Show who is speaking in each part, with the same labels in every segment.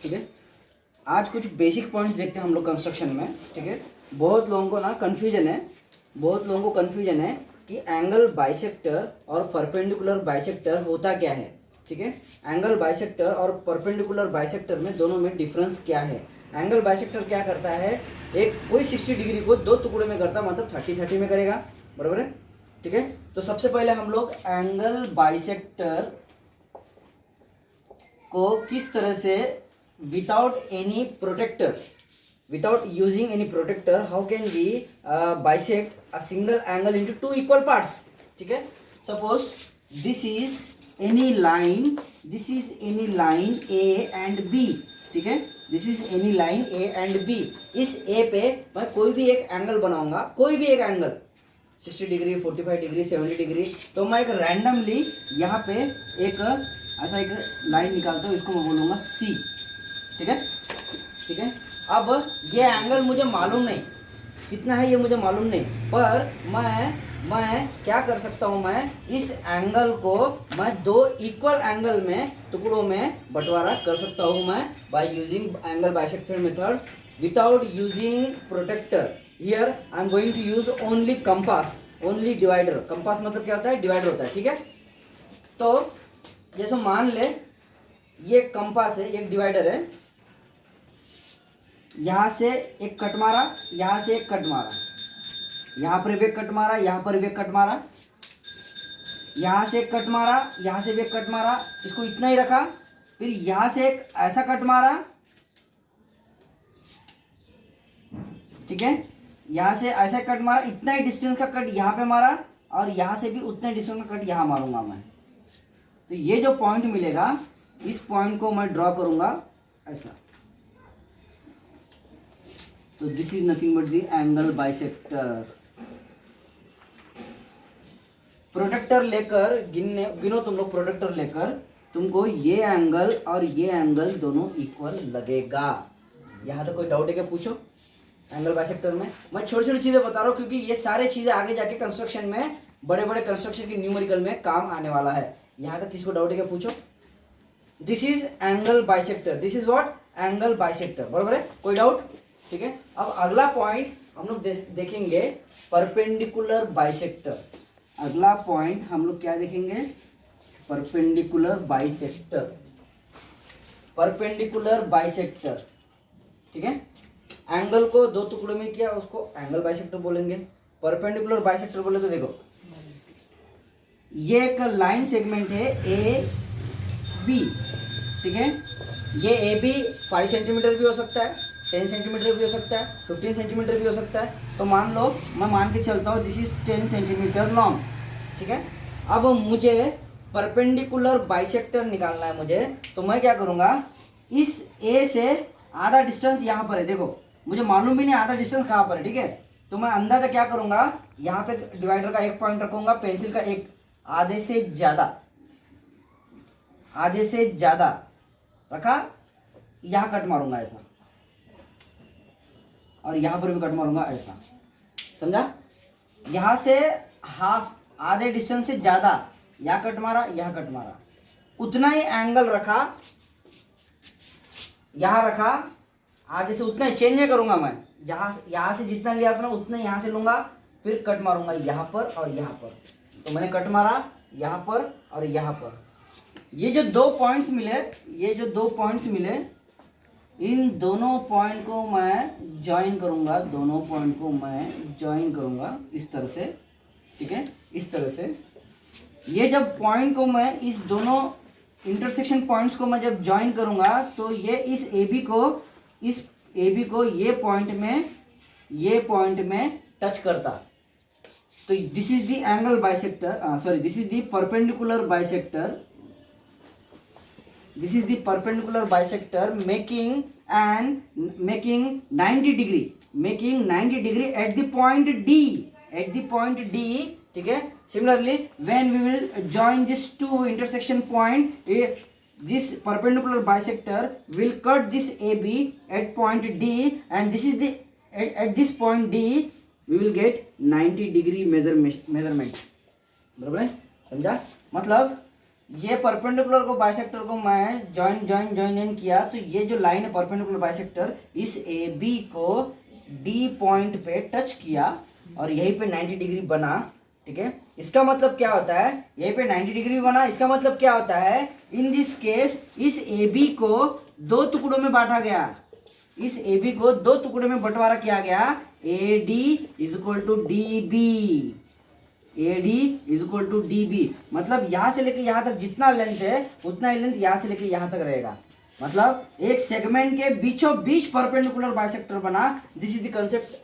Speaker 1: ठीक है। आज कुछ बेसिक पॉइंट्स देखते हैं हम लोग कंस्ट्रक्शन में, ठीक है। बहुत लोगों को ना कन्फ्यूजन है कि एंगल बाइसेक्टर और परपेंडिकुलर बाइसेक्टर होता क्या है, ठीक है। एंगल बाइसेक्टर और परपेंडिकुलर बाइसेक्टर में दोनों में डिफरेंस क्या है। एंगल बाइसेक्टर क्या करता है, एक कोई 60 डिग्री को दो टुकड़े में करता, मतलब 30-30 में करेगा, बराबर है, ठीक है। तो सबसे पहले हम लोग एंगल बाइसेक्टर को किस तरह से without any protector, without using any protector, how can we bisect a single angle into two equal parts, ठीक है। suppose this is any line A and B, ठीक है। this is any line A and B। इस A पे मैं कोई भी एक एंगल बनाऊंगा, कोई भी एक एंगल 60 डिग्री, 45 डिग्री, 70 डिग्री। तो मैं एक रैंडमली यहाँ पे एक ऐसा एक लाइन निकालता हूँ, इसको मैं बोलूँगा C, ठीक है, ठीक है। अब ये एंगल मुझे मालूम नहीं कितना है, ये मुझे मालूम नहीं, पर मैं क्या कर सकता हूँ, मैं इस एंगल को मैं दो इक्वल एंगल में टुकड़ों में बंटवारा कर सकता हूँ मैं by using angle bisector method without using protector. Here I am going to use only compass, only divider. Compass मतलब क्या होता है, डिवाइडर होता है, ठीक है। तो जैसे मान ले ये कंपास है, एक डिवाइडर है, यहाँ से एक कट मारा, यहाँ से एक कट मारा, यहाँ पर भी एक कट मारा, यहाँ पर भी एक कट मारा, यहाँ से एक कट मारा, यहाँ से भी एक कट मारा, इसको इतना ही रखा। फिर यहाँ से एक ऐसा कट मारा, ठीक है, यहाँ से ऐसा कट मारा, इतना ही डिस्टेंस का कट यहाँ पे मारा, और यहाँ से भी उतना ही डिस्टेंस का कट यहाँ मारूंगा मैं। तो ये जो पॉइंट मिलेगा, इस पॉइंट को मैं ड्रॉ करूंगा ऐसा। तो this is nothing but the angle bisector. Protector लेकर गिनो तुम लोग, प्रोटेक्टर लेकर तुमको ये एंगल और ये एंगल दोनों इक्वल लगेगा। यहाँ तो कोई डाउट है क्या, पूछो। एंगल बाइसेक्टर में मैं छोटी छोटी चीजें बता रहा हूँ, क्योंकि ये सारे चीजें आगे जाके कंस्ट्रक्शन में, बड़े बड़े कंस्ट्रक्शन की न्यूमेरिकल में काम आने वाला है। यहाँ तक किसको डाउट है क्या, पूछो। This is angle bisector, this is what, angle bisector, बराबर है, कोई डाउट, ठीक है। अब अगला पॉइंट हम लोग देखेंगे परपेंडिकुलर बाइसेक्टर। अगला पॉइंट हम लोग क्या देखेंगे, परपेंडिकुलर बाइसेक्टर। परपेंडिकुलर बाइसेक्टर, ठीक है। एंगल को दो टुकड़ों में किया, उसको एंगल बाइसेक्टर बोलेंगे। परपेंडिकुलर बाइसेक्टर बोले तो देखो, ये एक लाइन सेगमेंट है ए बी, ठीक है। ये ए बी 5 सेंटीमीटर भी हो सकता है, 10 सेंटीमीटर भी हो सकता है, 15 सेंटीमीटर भी हो सकता है। तो मान लो मैं मान के चलता हूँ दिस इज 10 सेंटीमीटर लॉन्ग, ठीक है। अब मुझे परपेंडिकुलर बाइसेक्टर निकालना है मुझे, तो मैं क्या करूँगा, इस ए से आधा डिस्टेंस यहाँ पर है, देखो मुझे मालूम भी नहीं आधा डिस्टेंस कहाँ पर है, ठीक है। तो मैं अंदाजा क्या करूँगा, यहाँ पे डिवाइडर का एक पॉइंट रखूँगा, पेंसिल का एक आधे से ज़्यादा रखा, यहाँ कट मारूंगा ऐसा, और यहाँ पर भी कट मारूंगा ऐसा, समझा। यहाँ से हाफ, आधे डिस्टेंस से ज़्यादा, यहाँ कट मारा, यहाँ कट मारा, उतना ही एंगल रखा, यहाँ रखा, आधे से उतना ही चेंज नहीं करूँगा मैं, यहाँ से जितना लिया था उतना यहाँ से लूँगा, फिर कट मारूंगा यहाँ पर और यहाँ पर। तो मैंने कट मारा यहाँ पर और यहाँ पर, ये जो दो पॉइंट्स मिले, इन दोनों पॉइंट को मैं ज्वाइन करूँगा, इस तरह से, ठीक है, इस तरह से। ये जब पॉइंट को मैं, इस दोनों इंटरसेक्शन पॉइंट्स को मैं जब ज्वाइन करूँगा, तो ये इस ए बी को ये पॉइंट में टच करता। तो this is the angle bisector, this is the perpendicular bisector, this is the perpendicular bisector making 90 degree at the point D, ठीक है। Similarly when we will join these two intersection point, this perpendicular bisector will cut this AB at point D, and this is the at this point D we will get 90 degree measurement, बराबर है, समझा। मतलब ये perpendicular को bisector को मैं join किया, तो ये जो लाइन है परपेंडिकुलर बाइसेक्टर, इस ए बी को डी पॉइंट पे टच किया और यहीं पे 90 डिग्री बना, ठीक है। इसका मतलब क्या होता है, यहीं पे 90 डिग्री बना, इसका मतलब क्या होता है, इन दिस केस इस ए बी को दो टुकड़ों में बांटा गया, इस ए बी को दो टुकड़ों में बंटवारा किया गया, A D is equal to D B, A D is equal to D B. मतलब यहां से लेके यहां तक जितना लेंथ है उतना ही लेंथ यहां से लेके यहां तक रहेगा। मतलब एक सेगमेंट के बीचों बीच परपेंडिकुलर बाइसेक्टर बना। This is the concept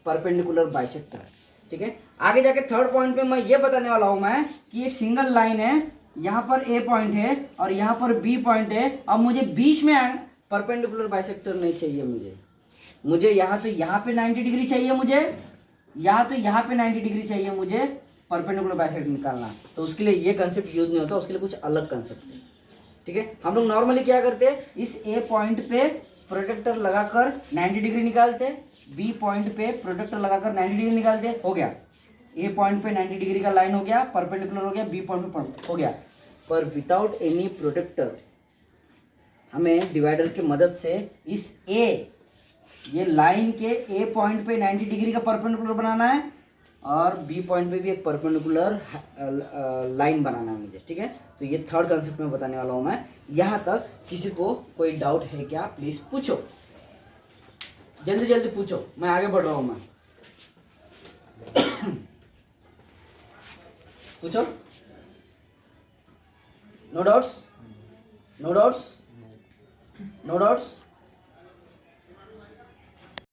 Speaker 1: perpendicular bisector, ठीक है। आगे जाके थर्ड पॉइंट पे मैं ये बताने वाला हूं मैं कि एक सिंगल लाइन है, यहाँ पर ए पॉइंट है और यहाँ पर बी पॉइंट है। अब मुझे बीच में परपेंडिकुलर बाइसेक्टर नहीं चाहिए, मुझे यहाँ तो यहाँ पे 90 डिग्री चाहिए, मुझे यहाँ तो यहाँ पे 90 डिग्री चाहिए मुझे परपेंडिकुलर बाइसेक्टर निकालना। तो उसके लिए ये कंसेप्ट यूज नहीं होता, उसके लिए कुछ अलग कंसेप्ट है, ठीक है। हम लोग नॉर्मली क्या करते हैं, इस ए पॉइंट पे प्रोटेक्टर लगाकर 90 डिग्री निकालते, बी पॉइंट पे प्रोटेक्टर लगाकर 90 डिग्री निकालते, हो गया। ए पॉइंट पे 90 डिग्री का लाइन हो गया, परपेंडिकुलर हो गया, बी पॉइंट पे हो गया। पर विदाउट एनी प्रोटेक्टर हमें डिवाइडर की मदद से इस ये लाइन के ए पॉइंट पे 90 डिग्री का परपेंडिकुलर बनाना है और बी पॉइंट पे भी एक परपेंडिकुलर लाइन बनाना है मुझे, ठीक है। तो ये थर्ड कंसेप्ट में बताने वाला हूँ मैं। यहाँ तक किसी को कोई डाउट है क्या, प्लीज पूछो, जल्दी जल्दी पूछो, मैं आगे बढ़ रहा हूँ मैं। पूछो, no doubts, no doubts, no doubts.